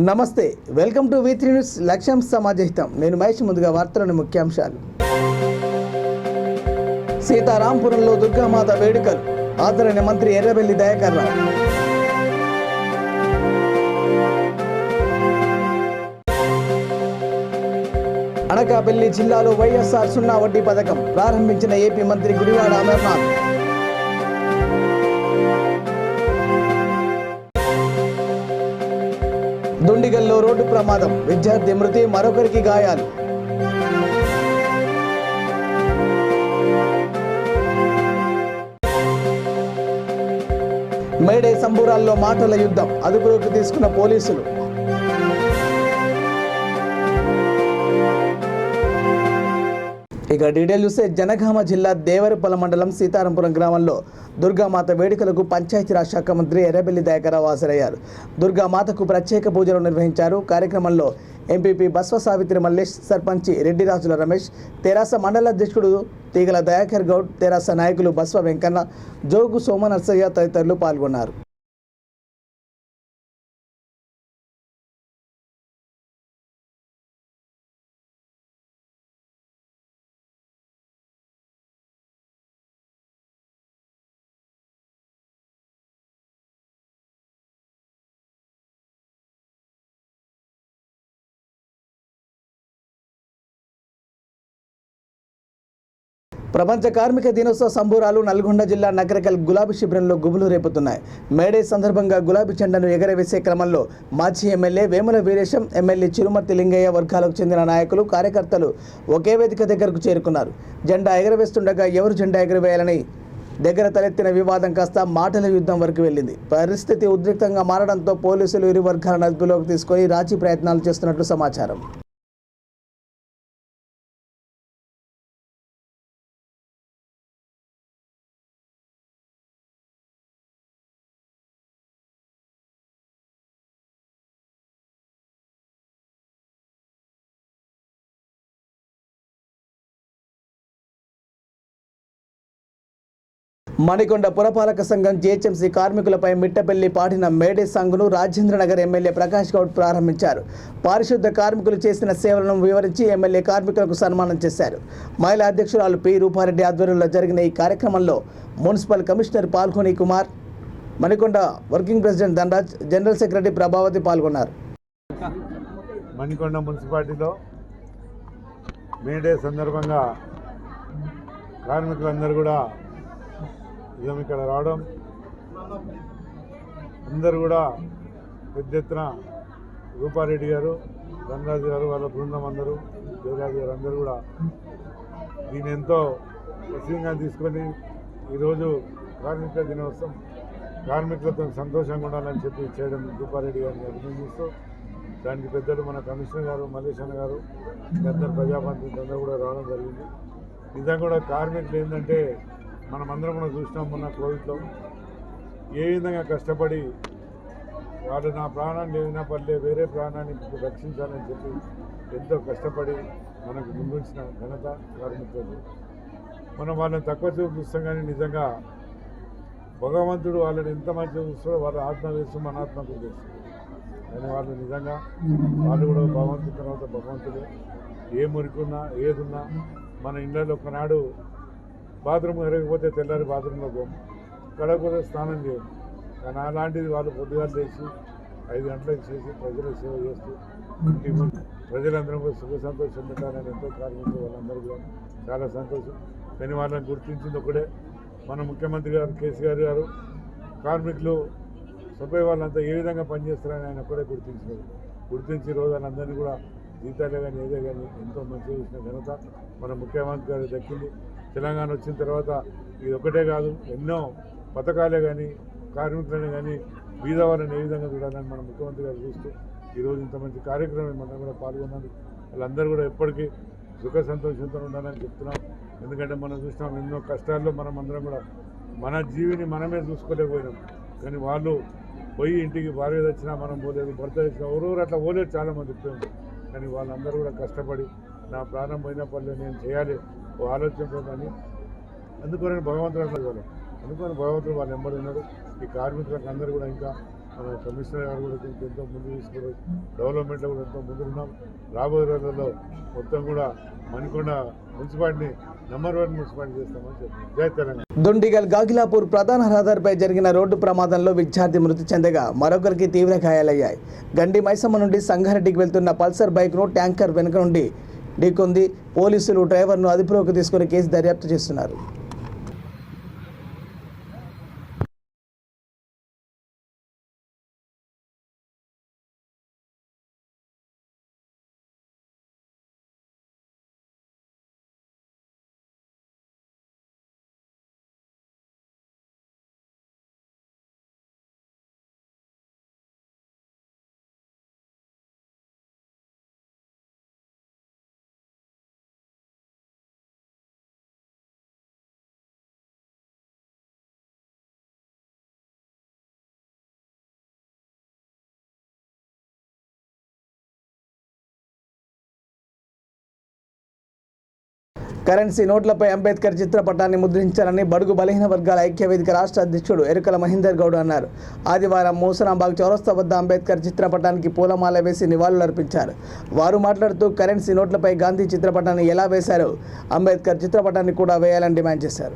నమస్తే, welcome to V3 news. లక్ష్యం సమాజహితం. నేను మహేష్. ముందుగా వార్తలోని ముఖ్యాంశాలు. సీతారాంపురంలో దుర్గామాత వేడుకలు. ఆదరణ మంత్రి ఎర్రబెల్లి దయాకర్ రావు. అనకాపల్లి జిల్లాలో వైఎస్ఆర్ సున్నా వడ్డీ పథకం ప్రారంభించిన ఏపీ మంత్రి గుడివాడ అమర్నాథ్. దుండిగల్లో రోడ్డు ప్రమాదం, విద్యార్థి మృతి, మరొకరికి గాయాలు. మేడే సంబూరాల్లో మాటల యుద్ధం, అదుపులోకి తీసుకున్న పోలీసులు. ఇక డీటెయిల్ చూస్తే జనగామ జిల్లా దేవరపల్లి మండలం సీతారాంపురం గ్రామంలో దుర్గామాత వేడుకలకు పంచాయతీరాజ్ శాఖ మంత్రి ఎర్రబెల్లి దయాకర్ రావు హాజరయ్యారు. దుర్గామాతకు ప్రత్యేక పూజలు నిర్వహించారు. కార్యక్రమంలో ఎంపీపీ బస్వ సావిత్రి మల్లేష్, సర్పంచి రెడ్డిరాజుల రమేష్, తెరాస మండల అధ్యక్షుడు తీగల దయాకర్ గౌడ్, తెరాస నాయకులు బస్వ వెంకన్న, జోగు సోమనర్సయ్య తదితరులు పాల్గొన్నారు. ప్రపంచ కార్మిక దినోత్సవ సంబూరాలు నల్గొండ జిల్లా నగరకల్ గులాబీ శిబిరంలో గుబులు రేపుతున్నాయి. మేడే సందర్భంగా గులాబీ జెండాను ఎగరవేసే క్రమంలో మాజీ ఎమ్మెల్యే వేముల వీరేశం, ఎమ్మెల్యే చిరుమర్తి లింగయ్య వర్గాలకు చెందిన నాయకులు, కార్యకర్తలు ఒకే వేదిక దగ్గరకు చేరుకున్నారు. జెండా ఎగరవేస్తుండగా ఎవరు జెండా ఎగరవేయాలని దగ్గర తలెత్తిన వివాదం కాస్త మాటల యుద్ధం వరకు వెళ్ళింది. పరిస్థితి ఉద్రిక్తంగా మారడంతో పోలీసులు ఇరు వర్గాలను అదుపులోకి తీసుకొని రాజీ ప్రయత్నాలు చేస్తున్నట్లు సమాచారం. మణికొండ పురపాలక సంఘం జీహెచ్ఎంసీ కార్మికులపై మిట్టపల్లి పాటిన మేడే సాంగ్ను రాజేంద్రనగర్ ఎమ్మెల్యే ప్రకాష్ గౌడ్ ప్రారంభించారు. పారిశుద్ధ కార్మికులు చేసిన సేవలను వివరించి ఎమ్మెల్యే కార్మికులకు సన్మానం చేశారు. మహిళా అధ్యక్షురాలు పి రూపారెడ్డి ఆధ్వర్యంలో జరిగిన ఈ కార్యక్రమంలో మున్సిపల్ కమిషనర్ పాల్గొని Kumar, Manikonda working president Dhanraj, general secretary Prabhavati పాల్గొన్నారు. మణికొండ మున్సిపాలిటీలో మేడే సందర్భంగా కార్మికులందరూ కూడా ఇక్కడ రావడం, అందరూ కూడా పెద్ద ఎత్తున రూపారెడ్డి గారు, ధనరాజు గారు, వాళ్ళ బృందం అందరూ, దేవరాజు గారు అందరూ కూడా దీన్ని ఎంతో ప్రసిద్ధంగా తీసుకొని ఈరోజు కార్మిక దినోత్సవం కార్మికులతో సంతోషంగా ఉండాలని చెప్పి చేయడం రూపారెడ్డి గారిని అభినందిస్తూ, దానికి పెద్దలు మన కమిషనర్ గారు, మల్లేశన్న గారు, అందరు ప్రజాప్రతినిధులు అందరూ కూడా రావడం జరిగింది. నిజంగా కూడా కార్మికులు ఏంటంటే మనమందరం కూడా చూసినాం, మొన్న కోవిడ్లో ఏ విధంగా కష్టపడి వాళ్ళు నా ప్రాణాన్ని ఏదైనా పర్లే వేరే ప్రాణాన్ని రక్షించాలని చెప్పి ఎంతో కష్టపడి మనకు ముందుంచిన ఘనత కార్మికులు. మనం వాళ్ళని తక్కువ చూపు చూస్తాం, కానీ నిజంగా భగవంతుడు వాళ్ళని ఎంత మంచిగా చూస్తాడో వాళ్ళ ఆత్మ వేస్తూ మన ఆత్మ కూడా చేస్తుంది. కానీ వాళ్ళు నిజంగా వాళ్ళు కూడా భగవంతుడి తర్వాత భగవంతుడు ఏ మురికున్నా ఏదున్నా మన ఇళ్ళలో ఒకనాడు బాత్రూమ్ ఎరగకపోతే తెల్లారి బాత్రూంలో పోము, కడకపోతే స్నానం చేయము. కానీ అలాంటిది వాళ్ళు పొద్దుగా లేచి 5 గంటలకు చేసి ప్రజలకు సేవ చేస్తూ ప్రజలందరూ కూడా సుఖ సంతోషం పెట్టాలని ఎంతో కార్మికులు వాళ్ళందరూ కూడా చాలా సంతోషం. కానీ వాళ్ళని గుర్తించింది ఒకటే, మన ముఖ్యమంత్రి గారు కేసీఆర్ గారు కార్మికులు సభ్య వాళ్ళంతా ఏ విధంగా పనిచేస్తారని ఆయన ఒక్కడే గుర్తించి రోజు వాళ్ళందరినీ కూడా జీతాలే కానీ ఏదే కానీ ఎంతో మంచిగా చేసిన ఘనత మన ముఖ్యమంత్రి గారు దక్కింది. తెలంగాణ వచ్చిన తర్వాత ఇది ఒకటే కాదు, ఎన్నో పథకాలే కానీ కార్మికులను కానీ బీదవాళ్ళని ఏ విధంగా చూడాలని మన ముఖ్యమంత్రి గారు చూస్తూ ఈరోజు ఇంత మంచి కార్యక్రమం మనం కూడా పాల్గొన్నారు. వాళ్ళందరూ కూడా ఎప్పటికీ సుఖ సంతోషంతో ఉండాలని చెప్తున్నాం. ఎందుకంటే మనం చూసినాం ఎన్నో కష్టాల్లో మనం అందరం కూడా మన జీవిని మనమే చూసుకోలేకపోయినాం. కానీ వాళ్ళు పోయి ఇంటికి భార్య తెచ్చినా మనం పోలేదు, భర్త తెచ్చినా ఎవరెవరు అట్లా పోలేదు చాలామంది చెప్పాము. కానీ వాళ్ళందరూ కూడా కష్టపడి నా ప్రాణం పోయిన పనులు నేను చేయాలి ఓ ఆలోచనతో, కానీ అందుకని భగవంతుడు అందుకని భగవంతుడు వాళ్ళు ఎంబడి ఉన్నారు. ఈ కార్మికులకు అందరూ కూడా ఇంకా మన కమిషనర్ గారు కూడా దీనికి ఎంతో ముందు తీసుకుని డెవలప్మెంట్లో కూడా ఎంతో ముందున్నాం. రాబోయే రోజుల్లో మొత్తం కూడా మణికొండ మున్సిపాలిటీని నంబర్ 1 మున్సిపాలిటీ చేస్తామని చెప్పారు. జై తెలంగాణ. దుండిగల్ గాగిలాపూర్ ప్రధాన రహదారిపై జరిగిన రోడ్డు ప్రమాదంలో విద్యార్థి మృతి చెందగా మరొకరికి తీవ్ర గాయాలయ్యాయి. గండి మైసమ్మ నుండి సంగారెడ్డికి వెళ్తున్న పల్సర్ బైక్ను ట్యాంకర్ వెనుక నుండి ఢీకొంది. పోలీసులు డ్రైవర్ను అదుపులోకి తీసుకుని కేసు దర్యాప్తు చేస్తున్నారు. కరెన్సీ నోట్లపై అంబేద్కర్ చిత్రపటాన్ని ముద్రించాలని బడుగు బలహీన వర్గాల ఐక్యవేదిక రాష్ట్ర అధ్యక్షుడు ఎరుకల మహేందర్ గౌడ్ అన్నారు. ఆదివారం మూసనాబాగ్ చౌరస్తా వద్ద అంబేద్కర్ చిత్రపటానికి పూలమాల వేసి నివాళులర్పించారు. వారు మాట్లాడుతూ కరెన్సీ నోట్లపై గాంధీ చిత్రపటాన్ని ఎలా వేశారో అంబేద్కర్ చిత్రపటాన్ని కూడా వేయాలని డిమాండ్ చేశారు.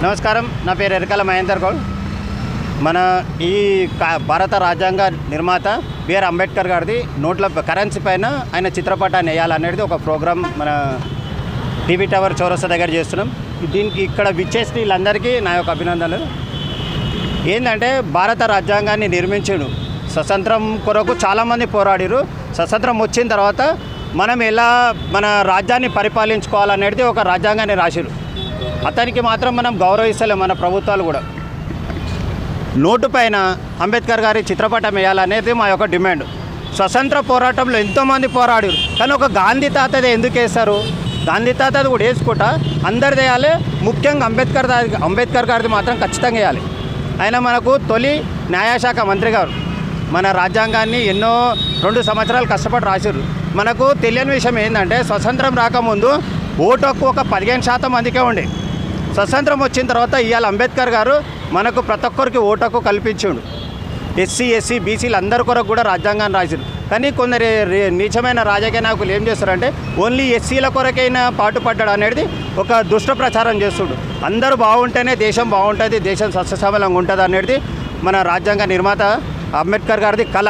నమస్కారం, నా పేరు ఎరకల మహేందర్ గౌడ్. మన ఈ భారత రాజ్యాంగ నిర్మాత బిఆర్ అంబేద్కర్ గారిది నోట్ల కరెన్సీ పైన ఆయన చిత్రపటాన్ని వేయాలనేది ఒక ప్రోగ్రాం మన టీవీ టవర్ చౌరస్తా దగ్గర చేస్తున్నాం. దీనికి ఇక్కడ విచ్చేసిన వీళ్ళందరికీ నా యొక్క అభినందనలు. ఏంటంటే భారత రాజ్యాంగాన్ని నిర్మించాడు, స్వతంత్రం కొరకు చాలామంది పోరాడారు. స్వతంత్రం వచ్చిన తర్వాత మనం ఎలా మన రాజ్యాన్ని పరిపాలించుకోవాలనేది ఒక రాజ్యాంగాన్ని రాశారు. అతనికి మాత్రం మనం గౌరవిస్తలేం, మన ప్రభుత్వాలు కూడా. నోటు పైన అంబేద్కర్ గారి చిత్రపటం వేయాలనేది మా యొక్క డిమాండ్. స్వతంత్ర పోరాటంలో ఎంతోమంది పోరాడారు, కానీ ఒక గాంధీ తాతది ఎందుకు వేస్తారు? గాంధీ తాతది కూడా వేసుకుంటా అందరిది వేయాలి, ముఖ్యంగా అంబేద్కర్ గారిది మాత్రం ఖచ్చితంగా వేయాలి. ఆయన మనకు తొలి న్యాయశాఖ మంత్రి గారు. మన రాజ్యాంగాన్ని ఎన్నో 2 సంవత్సరాలు కష్టపడి రాశారు. మనకు తెలియని విషయం ఏంటంటే స్వతంత్రం రాకముందు ఓటు హక్కు ఒక 15% మందికే ఉండే. స్వతంత్రం వచ్చిన తర్వాత ఇవాళ అంబేద్కర్ గారు మనకు ప్రతి ఒక్కరికి ఓటు హక్కు కల్పించాడు. ఎస్సీ ఎస్సీ బీసీలు అందరి కొరకు కూడా రాజ్యాంగాన్ని రాశారు. కానీ కొందరు నీచమైన రాజకీయ నాయకులు ఏం చేస్తారంటే ఓన్లీ ఎస్సీల కొరకైనా పాటుపడ్డాడు అనేది ఒక దుష్ట ప్రచారం చేస్తుడు. అందరూ బాగుంటేనే దేశం బాగుంటుంది, దేశం సస్యశ్యామలంగా ఉంటుంది అనేది మన రాజ్యాంగ నిర్మాత అంబేద్కర్ గారిది కళ.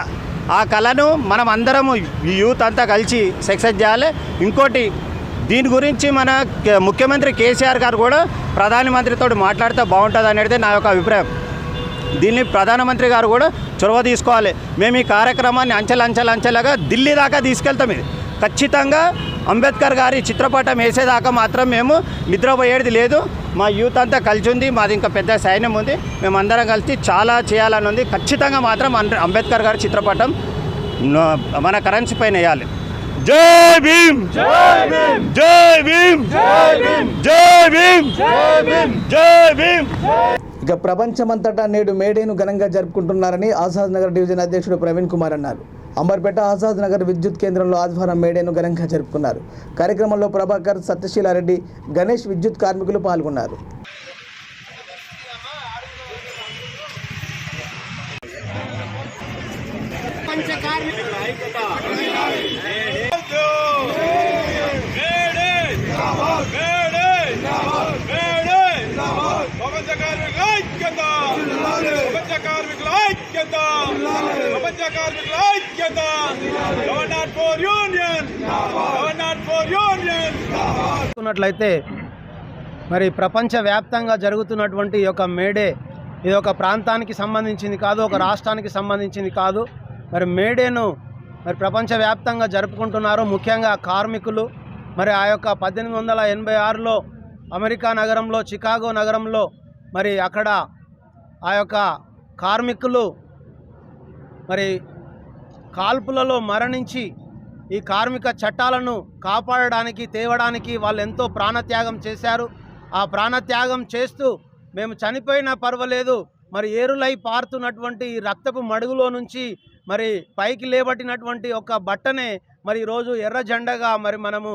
ఆ కళను మనం అందరం యూత్ అంతా కలిసి సక్సెస్ చేయాలి. ఇంకోటి, దీని గురించి మన ముఖ్యమంత్రి కేసీఆర్ గారు కూడా ప్రధానమంత్రితో మాట్లాడితే బాగుంటుంది అనేది నా యొక్క అభిప్రాయం. దీన్ని ప్రధానమంత్రి గారు కూడా చొరవ తీసుకోవాలి. మేము ఈ కార్యక్రమాన్ని అంచెలంచెలుగా ఢిల్లీ దాకా తీసుకెళ్తాం. ఇది ఖచ్చితంగా అంబేద్కర్ గారి చిత్రపటం వేసేదాకా మాత్రం మేము నిద్రపోయేది లేదు. మా యూత్ అంతా కలిసి ఉంది, మాది ఇంకా పెద్ద సైన్యం ఉంది, మేమందరం కలిసి చాలా చేయాలని ఉంది. ఖచ్చితంగా మాత్రం అంబేద్కర్ గారి చిత్రపటం మన కరెన్సీ పైన వేయాలి. జై భీమ్, జై భీమ్, జై భీమ్, జై భీమ్, జై భీమ్, జై భీమ్, జై భీమ్. ఇక ప్రపంచమంతటా నేడు మేడేను ఘనంగా జరుపుకుంటున్నారని ఆజాద్ నగర్ డివిజన్ అధ్యక్షుడు ప్రవీణ్ కుమార్ అన్నారు. అంబర్పేట ఆజాద్ నగర్ విద్యుత్ కేంద్రంలో ఆదివారం మేడేను ఘనంగా జరుపుకున్నారు. కార్యక్రమంలో ప్రభాకర్, సత్యశీలారెడ్డి, గణేష్ విద్యుత్ కార్మికులు పాల్గొన్నారు. చూస్తున్నట్లయితే మరి ప్రపంచవ్యాప్తంగా జరుగుతున్నటువంటి ఈ యొక్క మేడే ఇది ఒక ప్రాంతానికి సంబంధించింది కాదు, ఒక రాష్ట్రానికి సంబంధించింది కాదు. మరి మేడేను మరి ప్రపంచవ్యాప్తంగా జరుపుకుంటున్నారు. ముఖ్యంగా కార్మికులు మరి ఆ యొక్క 1886లో అమెరికా నగరంలో, చికాగో నగరంలో మరి అక్కడ ఆ యొక్క కార్మికులు మరి కాల్పులలో మరణించి ఈ కార్మిక చట్టాలను కాపాడడానికి తేవడానికి వాళ్ళు ఎంతో ప్రాణత్యాగం చేశారు. ఆ ప్రాణత్యాగం చేస్తూ మేము చనిపోయినా పర్వాలేదు, మరి ఏరులై పారుతున్నటువంటి ఈ రక్తపు మడుగులో నుంచి మరి పైకి లేబట్టినటువంటి ఒక బట్టనే మరి ఈరోజు ఎర్ర జెండాగా మనము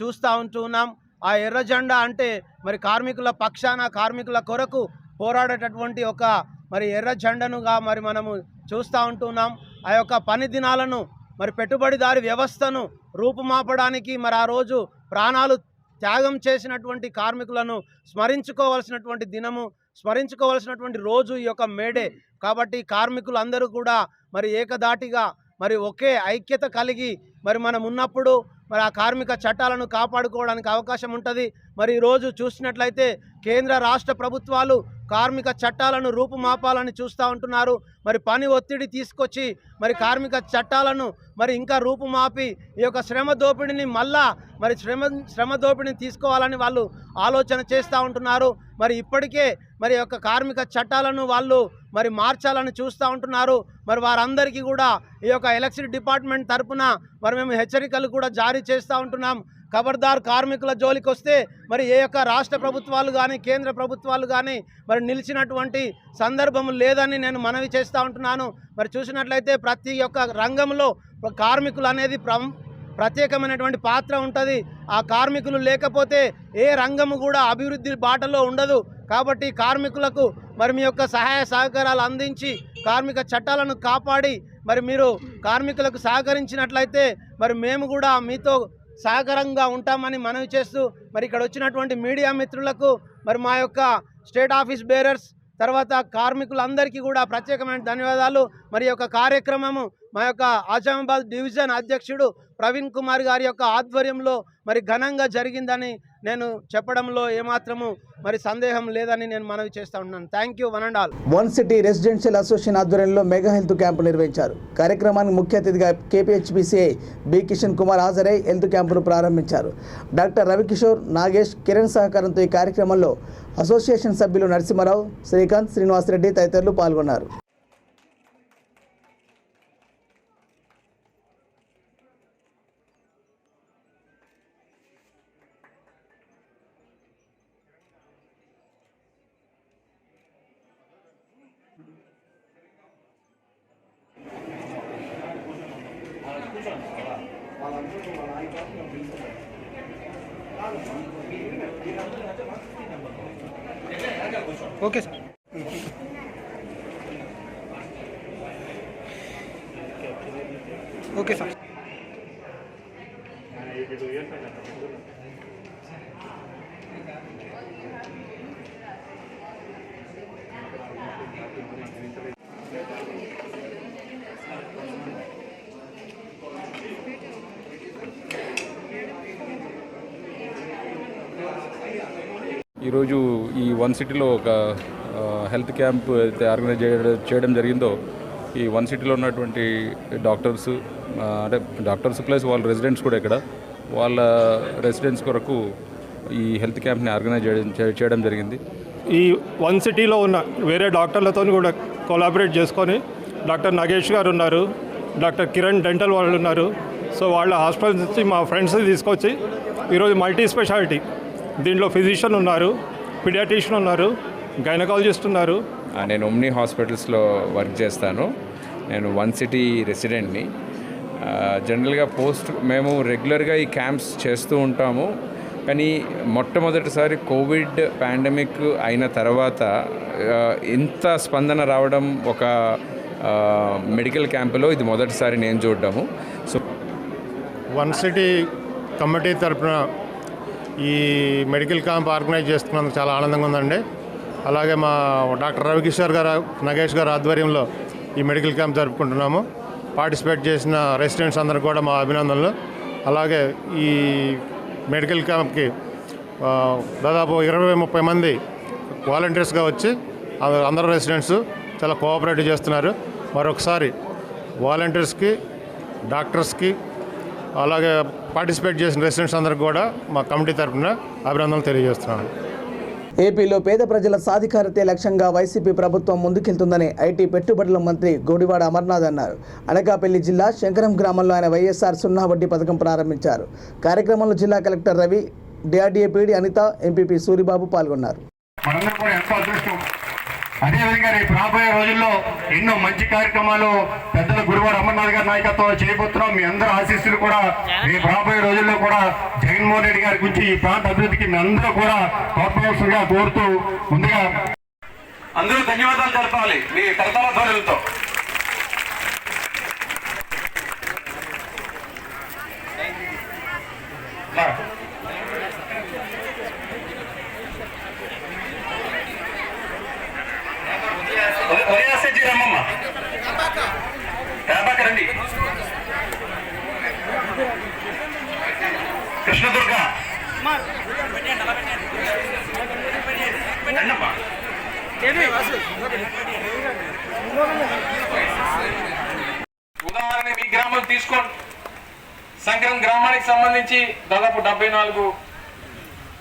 చూస్తూ ఉంటున్నాం. ఆ ఎర్ర జెండా అంటే మరి కార్మికుల పక్షాన కార్మికుల కొరకు పోరాడేటటువంటి ఒక ఎర్ర జెండనుగా మనము చూస్తూ ఉంటున్నాం. ఆ యొక్క పని దినాలను పెట్టుబడిదారి వ్యవస్థను రూపుమాపడానికి ఆ రోజు ప్రాణాలు త్యాగం చేసినటువంటి కార్మికులను స్మరించుకోవాల్సినటువంటి దినము, స్మరించుకోవాల్సినటువంటి రోజు ఈ యొక్క మేడే. కాబట్టి కార్మికులు అందరూ కూడా ఏకదాటిగా ఒకే ఐక్యత కలిగి మనం ఉన్నప్పుడు ఆ కార్మిక చట్టాలను కాపాడుకోవడానికి అవకాశం ఉంటుంది. ఈరోజు చూసినట్లయితే కేంద్ర రాష్ట్ర ప్రభుత్వాలు కార్మిక చట్టాలను రూపుమాపాలని చూస్తూ ఉంటున్నారు. పని ఒత్తిడి తీసుకొచ్చి కార్మిక చట్టాలను ఇంకా రూపుమాపి ఈ యొక్క శ్రమ దోపిడీని మళ్ళా శ్రమ దోపిడీని తీసుకోవాలని వాళ్ళు ఆలోచన చేస్తూ ఉంటున్నారు. ఇప్పటికే యొక్క కార్మిక చట్టాలను వాళ్ళు మార్చాలని చూస్తూ ఉంటున్నారు. వారందరికీ కూడా ఈ యొక్క ఎలక్ట్రిసిటీ డిపార్ట్మెంట్ తరపున మేము హెచ్చరికలు కూడా జారీ చేస్తూ ఉంటున్నాం. ఖబర్దార్ కార్మికుల జోలికి వస్తే ఏ యొక్క రాష్ట్ర ప్రభుత్వాలు కానీ కేంద్ర ప్రభుత్వాలు కానీ నిలిచినటువంటి సందర్భం లేదని నేను మనవి చేస్తూ ఉంటున్నాను. చూసినట్లయితే ప్రతి ఒక్క రంగంలో కార్మికులు అనేది ప్రత్యేకమైనటువంటి పాత్ర ఉంటుంది. ఆ కార్మికులు లేకపోతే ఏ రంగము కూడా అభివృద్ధి బాటలో ఉండదు. కాబట్టి కార్మికులకు మీ యొక్క సహాయ సహకారాలు అందించి కార్మిక చట్టాలను కాపాడి మీరు కార్మికులకు సహకరించినట్లయితే మేము కూడా మీతో సహకారంగా ఉంటామని మనవి చేస్తూ ఇక్కడ వచ్చినటువంటి మీడియా మిత్రులకు మా యొక్క స్టేట్ ఆఫీస్ బేరర్స్ తర్వాత కార్మికులందరికీ కూడా ప్రత్యేకమైన ధన్యవాదాలు. యొక్క కార్యక్రమము మా యొక్క ఆజామాబాద్ డివిజన్ అధ్యక్షుడు ప్రవీణ్ కుమార్ గారి యొక్క ఆధ్వర్యంలో ఘనంగా జరిగిందని నేను చెప్పడంలో ఏమాత్రము సందేహం లేదని నేను మనవి చేస్తూ ఉన్నాను. Thank you one and all. One city residential association ఆధ్వర్యంలో మెగా హెల్త్ క్యాంపు నిర్వహించారు. కార్యక్రమానికి ముఖ్య అతిథిగా KPHPCI బి కిషన్ కుమార్ హాజరై హెల్త్ క్యాంపును ప్రారంభించారు. డాక్టర్ రవికిషోర్, నాగేష్, కిరణ్ సహకారంతో ఈ కార్యక్రమంలో అసోసియేషన్ సభ్యులు నరసింహారావు, శ్రీకాంత్, శ్రీనివాసరెడ్డి తదితరులు పాల్గొన్నారు. Okay sir. Okay sir. ఈరోజు ఈ వన్ సిటీలో ఒక హెల్త్ క్యాంప్ అయితే ఆర్గనైజ్ చేయడం జరిగిందో ఈ వన్ సిటీలో ఉన్నటువంటి డాక్టర్స్ అంటే డాక్టర్స్ ప్లస్ వాళ్ళ రెసిడెంట్స్ కూడా ఇక్కడ వాళ్ళ రెసిడెంట్స్ కొరకు ఈ హెల్త్ క్యాంప్ని ఆర్గనైజ్ చేయడం జరిగింది. ఈ వన్ సిటీలో ఉన్న వేరే డాక్టర్లతో కూడా కొలాబరేట్ చేసుకొని డాక్టర్ నాగేష్ గారు ఉన్నారు, డాక్టర్ కిరణ్ డెంటల్ వాళ్ళు ఉన్నారు. సో వాళ్ళ హాస్పిటల్ నుంచి మా ఫ్రెండ్స్ తీసుకొచ్చి ఈరోజు మల్టీ స్పెషాలిటీ దీంట్లో ఫిజిషియన్ ఉన్నారు, పీడియాట్రిషియన్ ఉన్నారు, గైనకాలజిస్ట్ ఉన్నారు. నేను ఒమ్ని హాస్పిటల్స్లో వర్క్ చేస్తాను. నేను వన్ సిటీ రెసిడెంట్ని. జనరల్గా మేము రెగ్యులర్గా ఈ క్యాంప్స్ చేస్తూ ఉంటాము. కానీ మొట్టమొదటిసారి కోవిడ్ పాండమిక్ అయిన తర్వాత ఇంత స్పందన రావడం ఒక మెడికల్ క్యాంపులో ఇది మొదటిసారి నేను చూడడము. సో వన్ సిటీ కమిటీ తరఫున ఈ మెడికల్ క్యాంప్ ఆర్గనైజ్ చేస్తున్నందుకు చాలా ఆనందంగా ఉందండి. అలాగే మా డాక్టర్ రవికిషోర్ గారు, నాగేష్ గారు ఆధ్వర్యంలో ఈ మెడికల్ క్యాంప్ జరుపుకుంటున్నాము. పార్టిసిపేట్ చేసిన రెసిడెంట్స్ అందరికీ కూడా మా అభినందనలు. అలాగే ఈ మెడికల్ క్యాంప్కి దాదాపు 20-30 మంది వాలంటీర్స్గా వచ్చి అందరూ రెసిడెంట్స్ చాలా కోఆపరేటివ్ చేస్తున్నారు. మరొకసారి వాలంటీర్స్కి, డాక్టర్స్కి అలాగే పార్టిసిపేట్ చేసిన రెసిడెంట్స్ అందరికి కూడా మా కమిటీ తరఫున అభినందనలు తెలియజేస్తున్నాను. ఏపీలో పేద ప్రజల సాధికారతే లక్ష్యంగా వైసీపీ ప్రభుత్వం ముందుకెళ్తుందని ఐటీ పెట్టుబడుల మంత్రి గోడివాడ అమర్నాథ్ అన్నారు. అనకాపల్లి జిల్లా శంకరం గ్రామంలో ఆయన వైఎస్ఆర్ సున్నా వడ్డీ పథకం ప్రారంభించారు. కార్యక్రమంలో జిల్లా collector Ravi, DRDA PD Anitha, MPP Suribabu పాల్గొన్నారు. అదేవిధంగా రేపు రాబోయే రోజుల్లో ఎన్నో మంచి కార్యక్రమాలు పెద్దలు గురువారు అమర్నాథ్ గారి నాయకత్వంలో చేయబోతున్నాం. మీ అందరూ ఆశీస్సులు కూడా రేపు రాబోయే రోజుల్లో కూడా జగన్మోహన్ రెడ్డి గారి గురించి ఈ ప్రాంత అభివృద్ధికి మీ అందరూ కూడా తోడ్పడాల్సిందిగా కోరుతూ ముందుగా అందరూ ధన్యవాదాలు తెలపాలి మీ కరతాళ ధ్వనులతో. రమ్మమ్మ రండి, కృష్ణదుర్గ ఉదాహరణ మీ గ్రామం తీసుకోండి. శంకరం గ్రామానికి సంబంధించి దాదాపు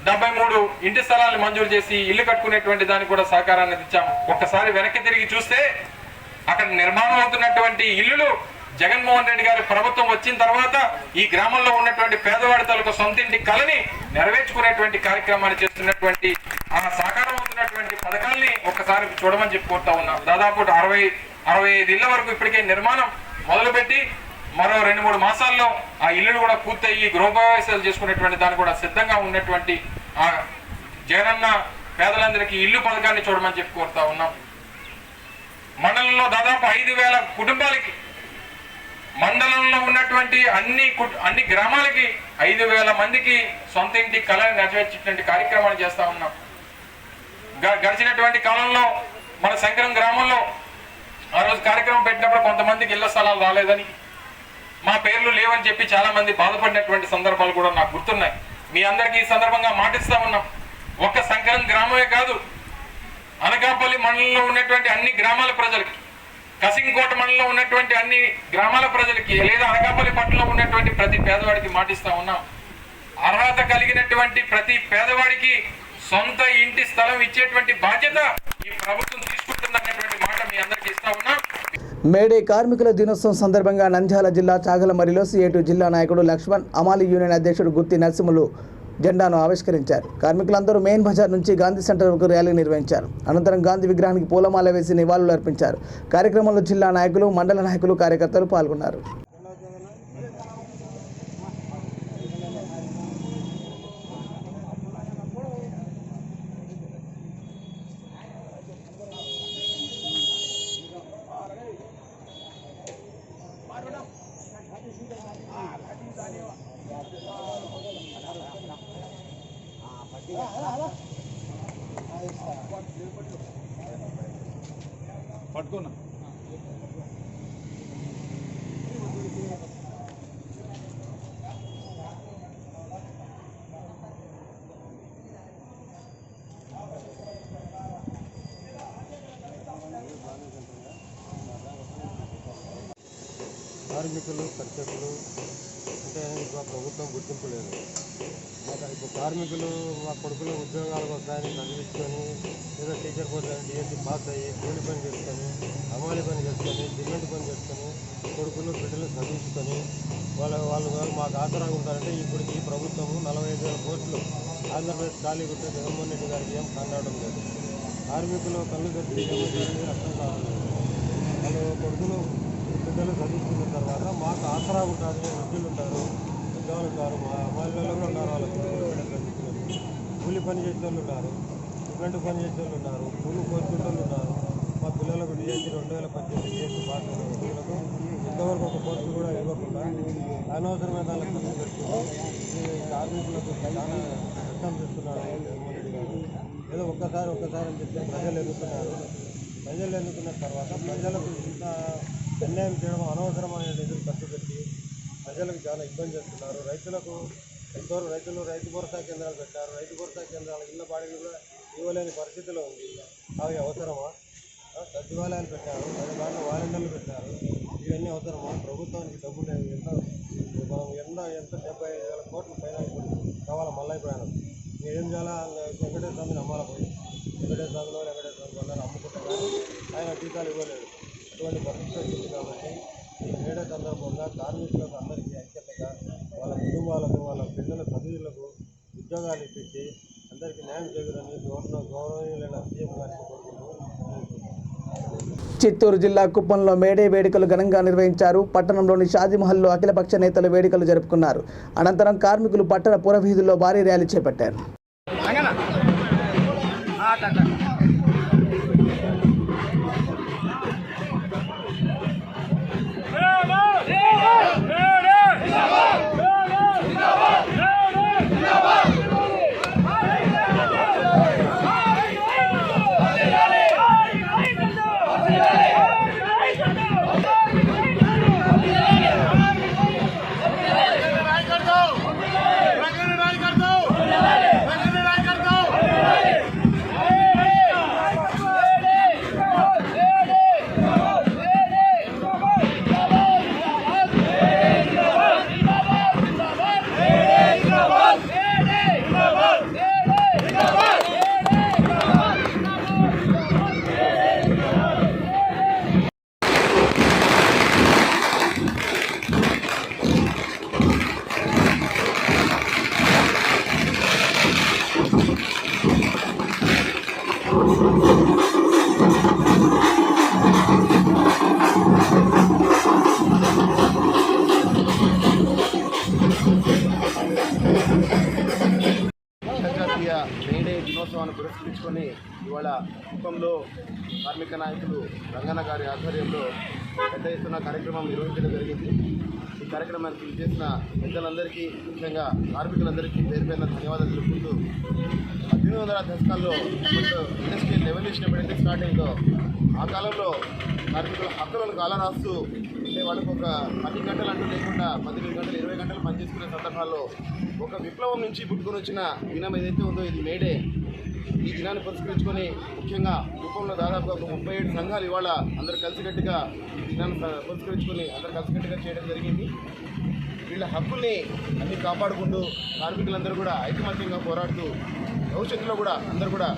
73 ఇంటి స్థలాలను మంజూరు చేసి ఇల్లు కట్టుకునేటువంటి దానికి కూడా సహకారాన్ని ఇచ్చాం. ఒక్కసారి వెనక్కి తిరిగి చూస్తే అక్కడ నిర్మాణం అవుతున్నటువంటి ఇల్లులు జగన్మోహన్ రెడ్డి గారి ప్రభుత్వం వచ్చిన తర్వాత ఈ గ్రామంలో ఉన్నటువంటి పేదవాడి తాలూకు సొంతింటి కళని నెరవేర్చుకునేటువంటి కార్యక్రమాన్ని చేస్తున్నటువంటి ఆ సాకారం అవుతున్నటువంటి పథకాల్ని ఒక్కసారి చూడమని చెప్పి కోరుతా ఉన్నాం. దాదాపు 65 ఇళ్ల వరకు ఇప్పటికే నిర్మాణం మొదలుపెట్టి మరో 2-3 మాసాల్లో ఆ ఇల్లులు కూడా పూర్తయ్యి గృహప్రవేశాలు చేసుకునేటువంటి దాన్ని కూడా సిద్ధంగా ఉన్నటువంటి ఆ జగనన్న పేదలందరికీ ఇల్లు పథకాన్ని చూడమని చెప్పి కోరుతా ఉన్నాం. మండలంలో దాదాపు 5,000 కుటుంబాలకి, మండలంలో ఉన్నటువంటి అన్ని గ్రామాలకి 5,000 మందికి సొంత ఇంటి కళని నెరవేర్చేటువంటి కార్యక్రమాలు చేస్తా ఉన్నాం. గడిచినటువంటి కాలంలో మన శంకరం గ్రామంలో ఆ రోజు కార్యక్రమం పెట్టినప్పుడు కొంతమందికి ఇళ్ల స్థలాలు రాలేదని, మా పేర్లు లేవని చెప్పి చాలా మంది బాధపడినటువంటి సందర్భాలు కూడా నాకు గుర్తున్నాయి. మీ అందరికీ ఈ సందర్భంగా మాటిస్తా ఉన్నాం. ఒక్క శంకరం గ్రామమే కాదు, అనకాపల్లి మండలంలో ఉన్నటువంటి అన్ని గ్రామాల ప్రజలకి, కసింకోట మండలంలో ఉన్నటువంటి అన్ని గ్రామాల ప్రజలకి, లేదా అనకాపల్లి పట్టణంలో ఉన్నటువంటి ప్రతి పేదవాడికి మాటిస్తా ఉన్నాం. అర్హత కలిగినటువంటి ప్రతి పేదవాడికి సొంత ఇంటి స్థలం ఇచ్చేటువంటి బాధ్యత ఈ ప్రభుత్వం తీసుకుంటున్నటువంటి మాట మీ అందరికీ ఇస్తా ఉన్నాం. మేడే కార్మికుల దినోత్సవం సందర్భంగా నంద్యాల జిల్లా చాగలమరిలో సిఐటి జిల్లా నాయకుడు లక్ష్మణ్, అమాలి యూనియన్ అధ్యక్షుడు గుత్తి నరసింహులు జెండాను ఆవిష్కరించారు. కార్మికులందరూ మెయిన్ బజార్ నుంచి గాంధీ సెంటర్ వరకు ర్యాలీ నిర్వహించారు. అనంతరం గాంధీ విగ్రహానికి పూలమాల వేసి నివాళులు అర్పించారు. కార్యక్రమంలో జిల్లా నాయకులు, మండల నాయకులు, కార్యకర్తలు పాల్గొన్నారు. పట్టుకోనా కార్మికులు, కర్షకులు అంటే ఇంకా ప్రభుత్వం గుర్తింపు లేదు. ఇప్పుడు కార్మికులు మా కొడుకులు ఉద్యోగాలకు వస్తాయని చదివించుకొని, ఏదో టీచర్ పోతాయని డిఎస్సి పాస్ అయ్యి కూలి పని చేసుకొని, అమాలి పని చేసుకొని, సిమెంట్ పని చేసుకొని, కొడుకులు బిడ్డలు చదివించుకొని వాళ్ళు మాకు ఆసరాగా ఉంటారంటే ఇప్పుడు ఈ ప్రభుత్వము 45,000 పోస్టులు ఆంధ్రప్రదేశ్ ఖాళీ ఉంటే జగన్మోహన్ రెడ్డి గారికి ఏం కనడం లేదు. కార్మికులు కళ్ళు తెచ్చి ఏమవుతారని అర్థం కావాలి. వాళ్ళు కొడుకులు బిడ్డలు చదివించుకున్న తర్వాత మాకు ఆసరా ఉంటుంది. వృద్ధులు ఉంటారు, ఉద్యోగాలు ఉంటారు, మా అమ్మాయిలలో కూడా ఉన్నారు. వాళ్ళకి కూలి పని చేసే వాళ్ళు ఉన్నారు, సిమెంట్ పని చేసే వాళ్ళు ఉన్నారు, పూలు కోసుకునే వాళ్ళు ఉన్నారు. మా పిల్లలకు డిఎస్సి 2018 డిఎస్సి పాస్ అయిన వ్యక్తులకు ఇంతవరకు ఒక పోస్టు కూడా ఇవ్వకుండా అనవసరమైన దానికి ఖర్చు పెట్టుకుని ఈ కార్మికులకు చాలా కష్టం చేస్తున్నారు జగన్మోహన్ రెడ్డి గారు. ఏదో ఒక్కసారి అని చెప్తే ప్రజలు ఎన్నుకున్నారు. ప్రజలు ఎన్నుకున్న తర్వాత ప్రజలకు ఇంత అన్యాయం చేయడం, అనవసరమైన నిధులు ఖర్చు పెట్టి ప్రజలకు చాలా ఇబ్బంది చేస్తున్నారు. రైతులకు ఎంతవరకు రైతు భరోసా కేంద్రాలు పెట్టారు. రైతు భరోసా కేంద్రాలు ఇళ్ళ బాడిగలు కూడా ఇవ్వలేని పరిస్థితిలో ఉంది. అవి అవసరమా? సచివాలయాలు పెట్టారు, అదే దాంట్లో వాలంటీర్లు పెట్టారు. ఇవన్నీ అవసరమా? ప్రభుత్వానికి డబ్బు లేదు. ఎంత 75,000 కోట్ల పైన కావాలి మళ్ళీ ప్రయాణం. ఏం చేయాలా వెంకటేశ్వర స్వామిని నమ్మాలి పోయి వెంకటేశ్వర స్వామిని అమ్ముకుంటారు కానీ ఆయన టీకాలు ఇవ్వలేదు. అటువంటి పరిస్థితి వచ్చింది. కాబట్టి ఈ మేడే సందర్భంగా కార్మికులకు అందరికీ ఐక్యతగా వాళ్ళ కుటుంబాలకు వాళ్ళ పిల్లల చదువులకు ఉద్యోగాలు ఇప్పించి అందరికీ న్యాయం చేయాలని గౌరవనీయులైన సీఎం గారికి కోరుకుంటున్నాను. చిత్తూరు జిల్లా కుప్పంలో మేడే వేడుకలు ఘనంగా నిర్వహించారు. పట్టణంలోని షాజీమహల్లో అఖిలపక్ష నేతలు వేడుకలు జరుపుకున్నారు. అనంతరం కార్మికులు పట్టణ పురవీధుల్లో భారీ ర్యాలీ చేపట్టారు. అంతర్జాతీయ మేడే దినోత్సవాన్ని పురస్కరించుకొని ఇవాళ కుప్పంలో కార్మిక నాయకులు రంగన్న గారి ఆధ్వర్యంలో పెద్ద ఎత్తున కార్యక్రమం నిర్వహించడం జరిగింది. ఈ కార్యక్రమానికి చేసిన పెద్దలందరికీ, ముఖ్యంగా కార్మికులందరికీ పేరు పేరున ధన్యవాదాలు తెలుపుతూ 1800 దశకాల్లో ఇండస్ట్రియల్ రెవల్యూషన్ ఎప్పుడైతే స్టార్ట్ అయిందో ఆ కాలంలో కార్మికుల హక్కులను కాలరాస్తూ అంటే వాళ్ళకు ఒక 10 గంటలు అంటూ లేకుండా 18 గంటలు 20 గంటలు పనిచేసుకునే సందర్భాల్లో ఒక విప్లవం నుంచి పుట్టుకొని వచ్చిన దినం ఏదైతే ఉందో ఇది మేడే. ఈ దినాన్ని పురస్కరించుకొని ముఖ్యంగా కుప్పంలో దాదాపుగా ఒక 37 సంఘాలు ఇవాళ అందరు కలిసికట్టుగా ఈ దినాన్ని పురస్కరించుకొని అందరు కలిసికట్టుగా చేయడం జరిగింది. వీళ్ళ హక్కుల్ని అన్ని కాపాడుకుంటూ కార్మికులందరూ కూడా ఐకమత్యంగా పోరాడుతూ భవిష్యత్తులో కూడా అందరూ కూడా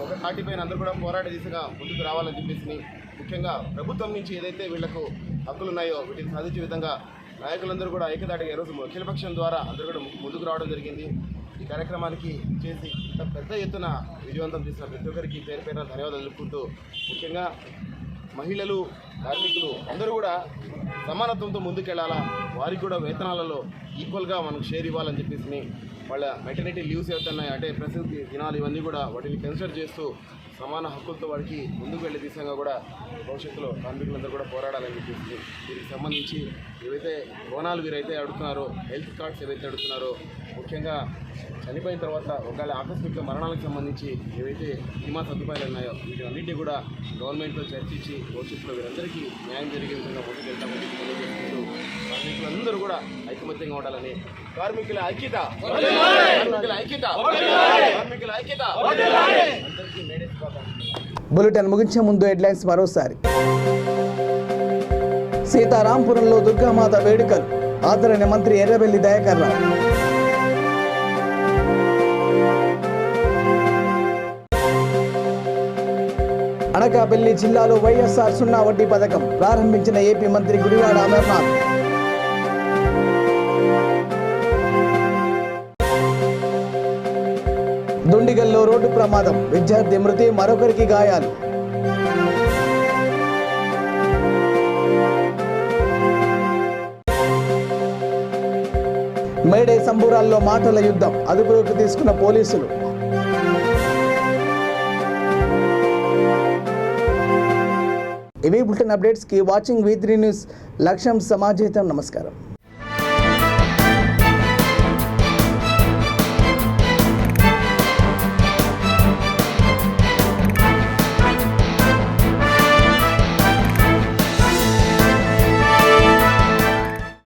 ఒక తాటిపైన అందరూ కూడా పోరాట దిశగా ముందుకు రావాలని చెప్పేసి ముఖ్యంగా ప్రభుత్వం నుంచి ఏదైతే వీళ్లకు హక్కులు ఉన్నాయో వీటిని సాధించే విధంగా నాయకులందరూ కూడా ఐక్యతాటిగా ఈరోజు అఖిలపక్షం ద్వారా అందరూ కూడా ముందుకు రావడం జరిగింది. ఈ కార్యక్రమానికి చేసి ఇంత పెద్ద ఎత్తున విజయవంతం చేసిన ప్రతి ఒక్కరికి పేరు పేరున ధన్యవాదాలు తెలుపుకుంటూ ముఖ్యంగా మహిళలు, కార్మికులు అందరూ కూడా సమానత్వంతో ముందుకెళ్లాలా, వారికి కూడా వేతనాలలో ఈక్వల్గా మనకు షేర్ ఇవ్వాలని చెప్పేసి వాళ్ళ మెటర్నిటీ లీవ్స్ అవుతున్నాయి అంటే ప్రసూతి దినాలు ఇవన్నీ కూడా వాటిని కన్సిడర్ చేస్తూ సమాన హక్కులతో వాడికి ముందుకు వెళ్ళే దిశగా కూడా భవిష్యత్తులో కార్మికులందరూ కూడా పోరాడాలని చెప్పేసి వీరికి సంబంధించి ఏవైతే బోనాలు వీరైతే అడుగుతున్నారో, హెల్త్ కార్డ్స్ ఏవైతే అడుగుతున్నారో, ముఖ్యంగా చనిపోయిన తర్వాత ఒకవేళ ఆకస్మిక మరణాలకు సంబంధించి ఏవైతే బీమా సదుపాయాలు ఉన్నాయో వీటన్నింటినీ కూడా గవర్నమెంట్తో చర్చించి భవిష్యత్తులో వీరందరికీ న్యాయం జరిగే విధంగా ముందుకు వెళ్తామని తెలియజేసుకుంటూ కార్మికులందరూ కూడా ఐకమత్యంగా ఉండాలని కార్మికుల ఐక్యత అందరికీ మేడే బులెటిన్ ముగించే ముందు హెడ్లైన్స్ మరోసారి. సీతారాంపురంలో దుర్గామాత వేడుకలు, ఆదరణ మంత్రి ఎర్రబెల్లి దయాకర్ రావు. అనకాపల్లి జిల్లాలో వైఎస్ఆర్ 0 వడ్డీ పథకం ప్రారంభించిన ఏపీ మంత్రి గుడివాడ అమర్నాథ్. దుండిగల్లో రోడ్డు ప్రమాదం, విద్యార్థి మృతి, మరొకరికి గాయాలు. మేడే సంబూరాల్లో మాటల యుద్ధం, అదుపులోకి తీసుకున్న పోలీసులు. ఇవి bulletin updates. Keep watching V3 news. లక్ష్యం సమాజేతం. నమస్కారం.